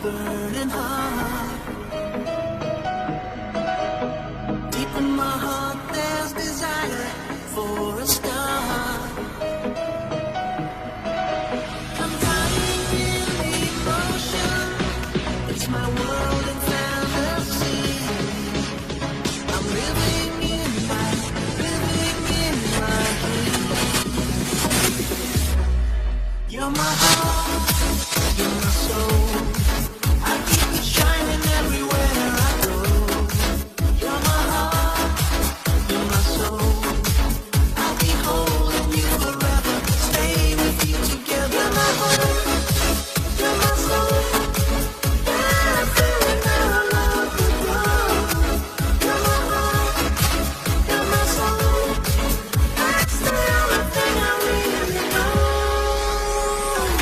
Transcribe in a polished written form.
burning heart. Deep in my heart there's desire for a star. I'm dying in emotion. It's my world in fantasy. I'm living in my dream. You're my heart, you're my soul.